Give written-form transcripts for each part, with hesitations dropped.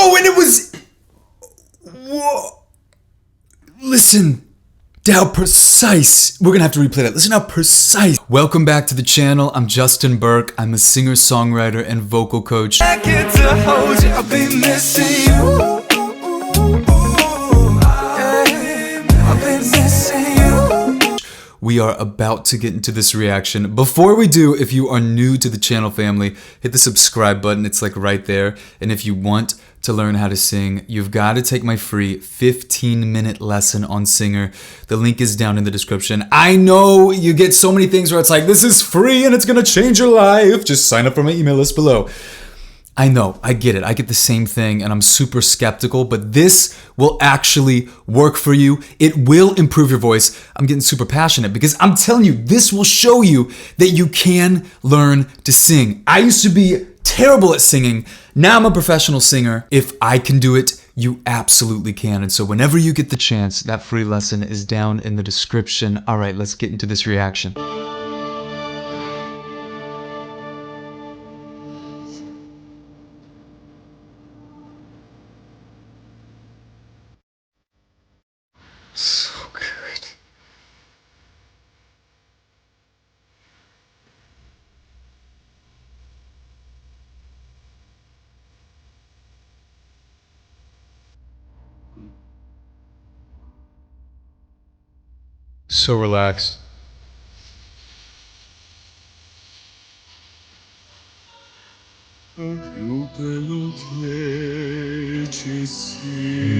Oh, and it was... Whoa. Listen to how precise. We're going to have to replay that. Listen how precise. Welcome back to the channel. I'm Justin Burke. I'm a singer-songwriter and vocal coach. I get to hold you. I've been missing you. We are about to get into this reaction. Before we do, if you are new to the channel family, hit the subscribe button. It's like right there. And if you want to learn how to sing, you've got to take my free 15-minute lesson on Singer. The link is down in the description. I know you get so many things where it's like, this is free and it's going to change your life. Just sign up for my email list below. I know, I get it. I get the same thing and I'm super skeptical, but this will actually work for you. It will improve your voice. I'm getting super passionate because I'm telling you, this will show you that you can learn to sing. I used to be terrible at singing. Now I'm a professional singer. If I can do it, you absolutely can. And so whenever you get the chance, that free lesson is down in the description. All right, let's get into this reaction. So good. So relaxed.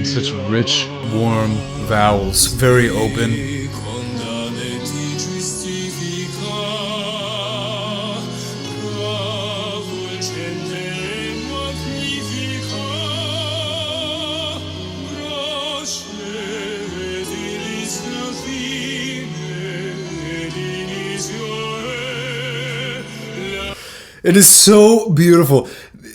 Such rich, warm vowels, very open. It is so beautiful.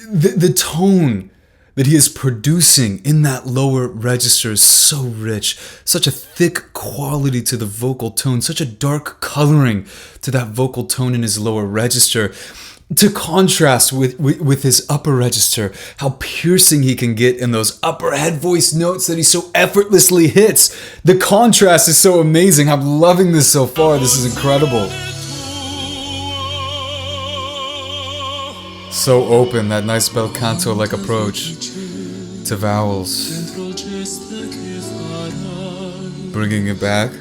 The tone that he is producing in that lower register is so rich. Such a thick quality to the vocal tone, such a dark coloring to that vocal tone in his lower register. To contrast with his upper register, how piercing he can get in those upper head voice notes that he so effortlessly hits. The contrast is so amazing. I'm loving this so far. This is incredible. So open, that nice bel canto-like approach to vowels. Bringing it back.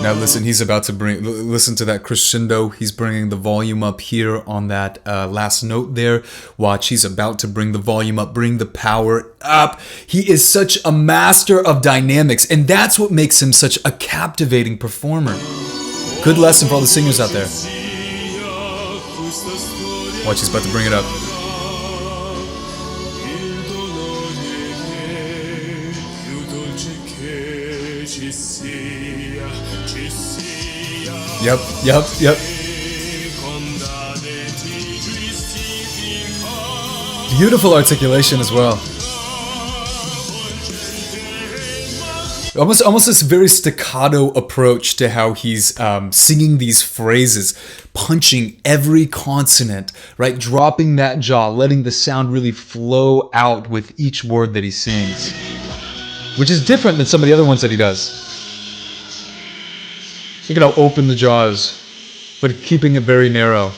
Now listen, he's about to listen to that crescendo. He's bringing the volume up here on that last note there. Watch, he's about to bring the volume up, bring the power up. He is such a master of dynamics, and that's what makes him such a captivating performer. Good lesson for all the singers out there. Watch, he's about to bring it up. Yep. Beautiful articulation as well. Almost this very staccato approach to how he's singing these phrases, punching every consonant, right? Dropping that jaw, letting the sound really flow out with each word that he sings, which is different than some of the other ones that he does. Look at how open the jaw is, but keeping it very narrow.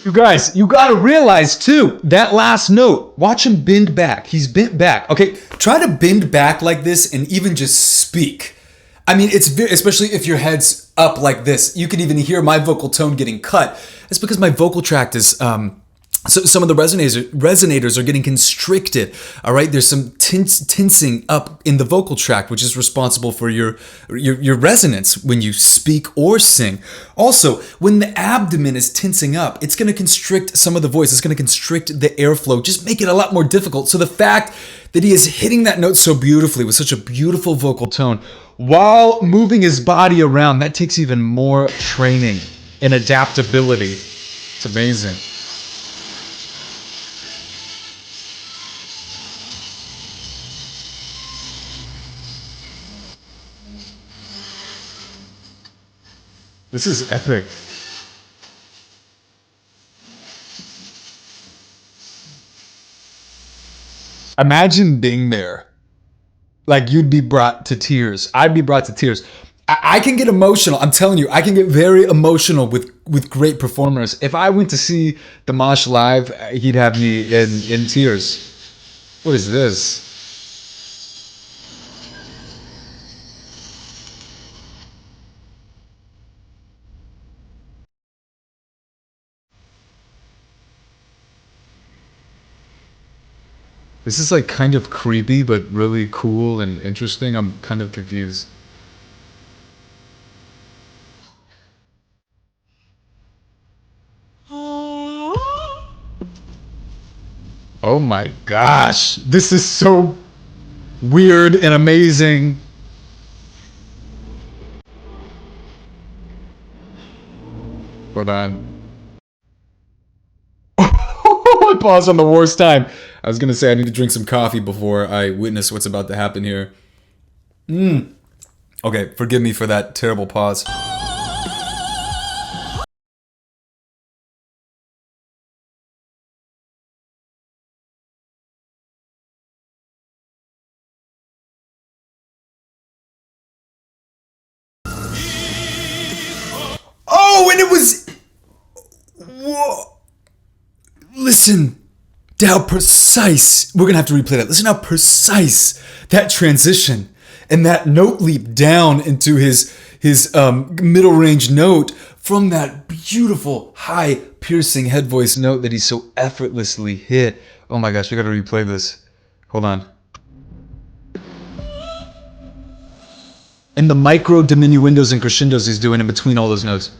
You guys, you gotta realize too, that last note, watch him bend back. He's bent back. Okay, try to bend back like this and even just speak. I mean, it's very, especially if your head's up like this. You can even hear my vocal tone getting cut. It's because my vocal tract is, so some of the resonators are getting constricted, all right? There's some tensing up in the vocal tract, which is responsible for your resonance when you speak or sing. Also, when the abdomen is tensing up, it's gonna constrict some of the voice. It's gonna constrict the airflow, just make it a lot more difficult. So the fact that he is hitting that note so beautifully with such a beautiful vocal tone while moving his body around, that takes even more training and adaptability. It's amazing. This is epic. Imagine being there. Like, you'd be brought to tears. I'd be brought to tears. I can get emotional. I'm telling you, I can get very emotional with great performers. If I went to see Dimash live, he'd have me in tears. What is this? This is like kind of creepy, but really cool and interesting. I'm kind of confused. Oh my gosh. This is so weird and amazing. Hold on. I paused on the worst time. I was gonna say I need to drink some coffee before I witness what's about to happen here. Okay, forgive me for that terrible pause. Oh, and it was... Whoa. Listen to how precise... We're gonna have to replay that. Listen how precise that transition and that note leap down into his middle range note from that beautiful, high, piercing head voice note that he so effortlessly hit. Oh my gosh, we gotta replay this. Hold on. And the micro diminuendos and crescendos he's doing in between all those notes.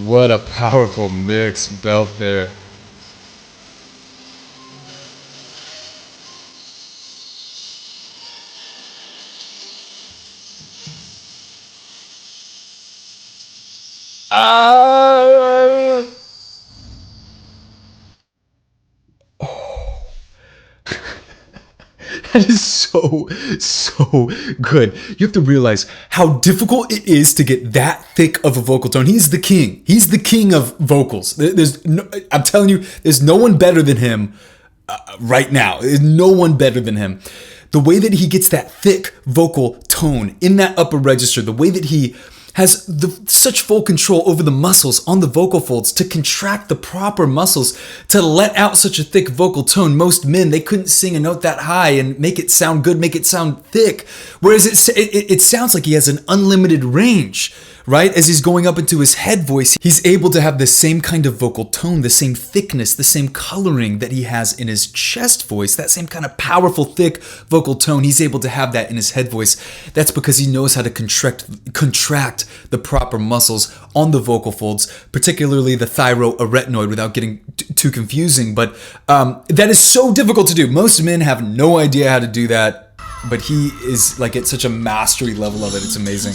What a powerful mix belt there. Ah! That is so good. You have to realize how difficult it is to get that thick of a vocal tone. He's the king. He's the king of vocals. I'm telling you, there's no one better than him right now. There's no one better than him. The way that he gets that thick vocal tone in that upper register, the way that he has such full control over the muscles on the vocal folds to contract the proper muscles to let out such a thick vocal tone. Most men, they couldn't sing a note that high and make it sound good, make it sound thick. Whereas it sounds like he has an unlimited range, right? As he's going up into his head voice, he's able to have the same kind of vocal tone, the same thickness, the same coloring that he has in his chest voice, that same kind of powerful, thick vocal tone. He's able to have that in his head voice. That's because he knows how to contract the proper muscles on the vocal folds, particularly the thyroarytenoid, without getting too confusing. But that is so difficult to do. Most men have no idea how to do that, but he is like at such a mastery level of it. It's amazing.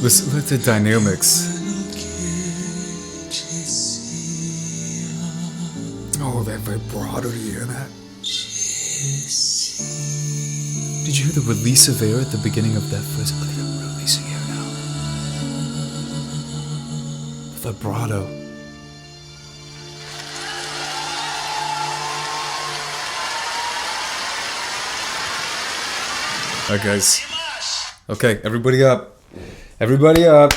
Listen to the dynamics. Oh, that vibrato, do you hear that? Did you hear the release of air at the beginning of that first? Look at him releasing air now. Vibrato. Alright, guys. Okay, everybody up. Everybody up.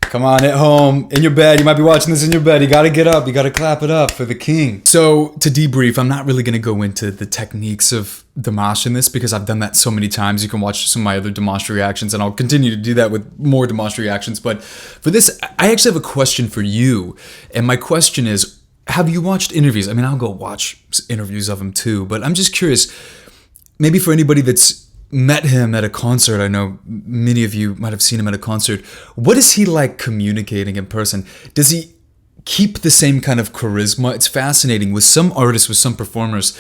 Come on, at home, in your bed. You might be watching this in your bed. You gotta get up. You gotta clap it up for the king. So, to debrief, I'm not really gonna go into the techniques of Dimash in this because I've done that so many times. You can watch some of my other Dimash reactions, and I'll continue to do that with more Dimash reactions. But for this, I actually have a question for you. And my question is, have you watched interviews? I mean, I'll go watch interviews of him too, but I'm just curious, maybe for anybody that's met him at a concert. I know many of you might have seen him at a concert. What is he like communicating in person? Does he keep the same kind of charisma? It's fascinating. With some artists, with some performers,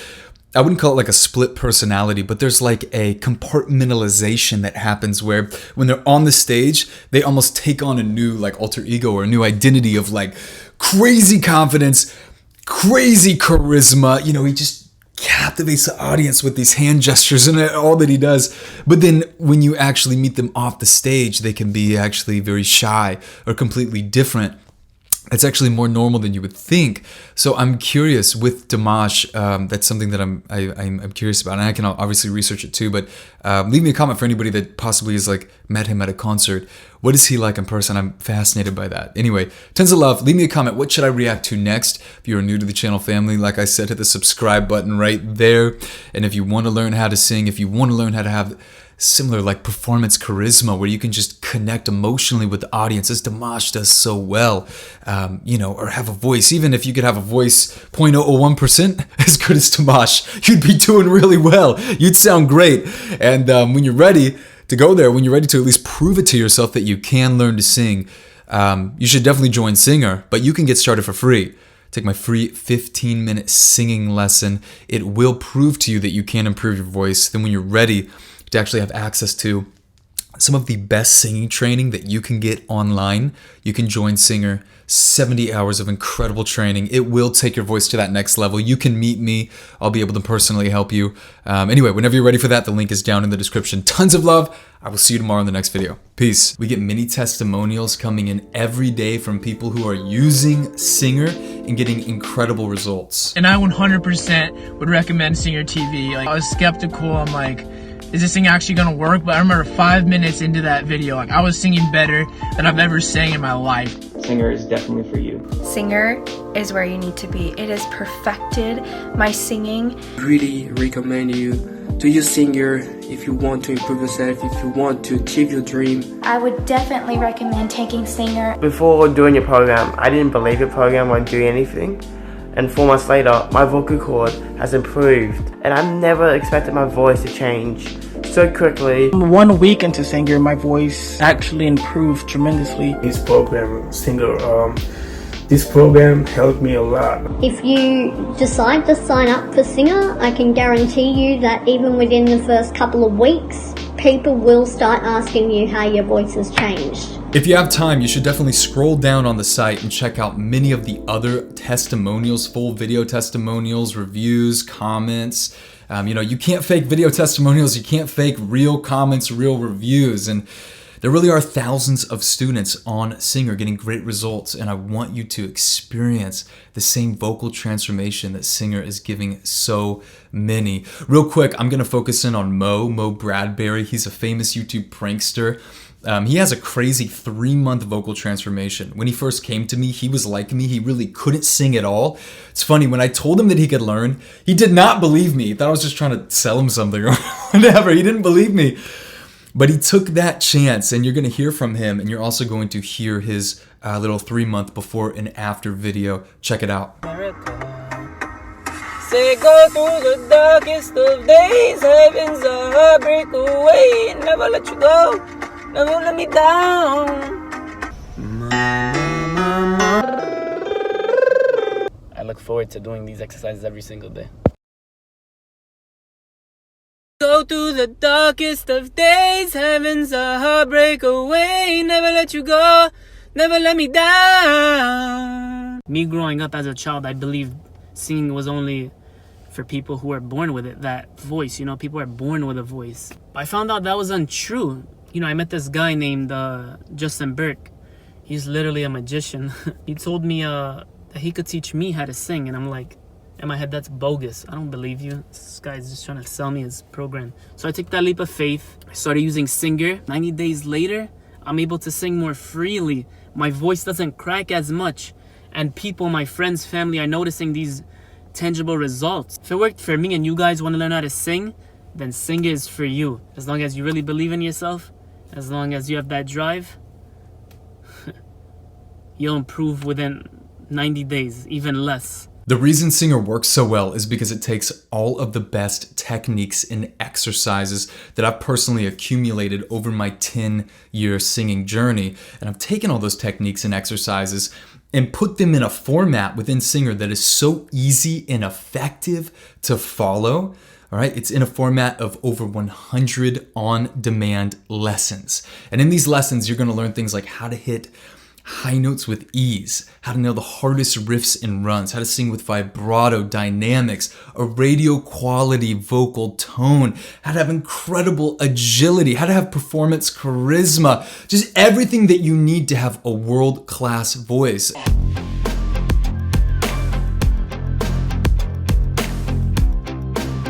I wouldn't call it like a split personality, but there's like a compartmentalization that happens where when they're on the stage, they almost take on a new like alter ego or a new identity of like crazy confidence, crazy charisma. You know, he just captivates the audience with these hand gestures and all that he does. But then when you actually meet them off the stage, they can be actually very shy or completely different. It's actually more normal than you would think. So I'm curious with Dimash. That's something that I'm curious about, and I can obviously research it too. But leave me a comment for anybody that possibly has like met him at a concert. What is he like in person? I'm fascinated by that. Anyway, tons of love. Leave me a comment. What should I react to next? If you are new to the channel family, like I said, hit the subscribe button right there. And if you want to learn how to sing, if you want to learn how to have similar like performance charisma where you can just connect emotionally with the audience as Dimash does so well, you know, or have a voice, even if you could have a voice 0.001% as good as Dimash, you'd be doing really well. You'd sound great. And when you're ready to go there, when you're ready to at least prove it to yourself that you can learn to sing, you should definitely join Singer, but you can get started for free. Take my free 15-minute singing lesson. It will prove to you that you can improve your voice. Then when you're ready to actually have access to some of the best singing training that you can get online, you can join Singer. 70 hours of incredible training. It will take your voice to that next level. You can meet me. I'll be able to personally help you. Anyway, whenever you're ready for that, the link is down in the description. Tons of love. I will see you tomorrow in the next video. Peace. We get many testimonials coming in every day from people who are using Singer and getting incredible results. And I 100% would recommend Singer TV. Like, I was skeptical. I'm like, is this thing actually gonna work? But I remember 5 minutes into that video, like I was singing better than I've ever sang in my life. Singer is definitely for you. Singer is where you need to be. It has perfected my singing. Really recommend you to use Singer if you want to improve yourself, if you want to achieve your dream. I would definitely recommend taking Singer. Before doing your program, I didn't believe your program won't do anything. And 4 months later, my vocal cord has improved. And I never expected my voice to change so quickly. 1 week into Singer, my voice actually improved tremendously. This program, Singer, this program helped me a lot. If you decide to sign up for Singer, I can guarantee you that even within the first couple of weeks, people will start asking you how your voice has changed. If you have time, you should definitely scroll down on the site and check out many of the other testimonials, full video testimonials, reviews, comments. You know, you can't fake video testimonials, you can't fake real comments, real reviews. And there really are thousands of students on Singer getting great results, and I want you to experience the same vocal transformation that Singer is giving so many. Real quick, I'm gonna focus in on Mo Bradbury. He's a famous YouTube prankster. He has a crazy 3-month vocal transformation. When he first came to me, he was like me. He really couldn't sing at all. It's funny, when I told him that he could learn, he did not believe me. He thought I was just trying to sell him something or whatever. He didn't believe me. But he took that chance, and you're going to hear from him, and you're also going to hear his little 3-month before and after video. Check it out. Say go through the darkest of days, heaven's a heartbreak away, never let you go. Never let me down. I look forward to doing these exercises every single day. Go through the darkest of days, heaven's a heartbreak away, never let you go, never let me down. Me growing up as a child, I believed singing was only for people who are born with it, that voice, you know, people are born with a voice. I found out that was untrue. You know, I met this guy named Justin Burke. He's literally a magician. He told me that he could teach me how to sing, and I'm like, in my head, that's bogus. I don't believe you. This guy's just trying to sell me his program. So I took that leap of faith. I started using Singer. 90 days later, I'm able to sing more freely. My voice doesn't crack as much. And people, my friends, family, are noticing these tangible results. If it worked for me and you guys want to learn how to sing, then Singer is for you. As long as you really believe in yourself, as long as you have that drive, you'll improve within 90 days, even less. The reason Singer works so well is because it takes all of the best techniques and exercises that I've personally accumulated over my 10-year singing journey, and I've taken all those techniques and exercises and put them in a format within Singer that is so easy and effective to follow. All right, it's in a format of over 100 on-demand lessons. And in these lessons, you're gonna learn things like how to hit high notes with ease, how to nail the hardest riffs and runs, how to sing with vibrato, dynamics, a radio quality vocal tone, how to have incredible agility, how to have performance charisma, just everything that you need to have a world-class voice.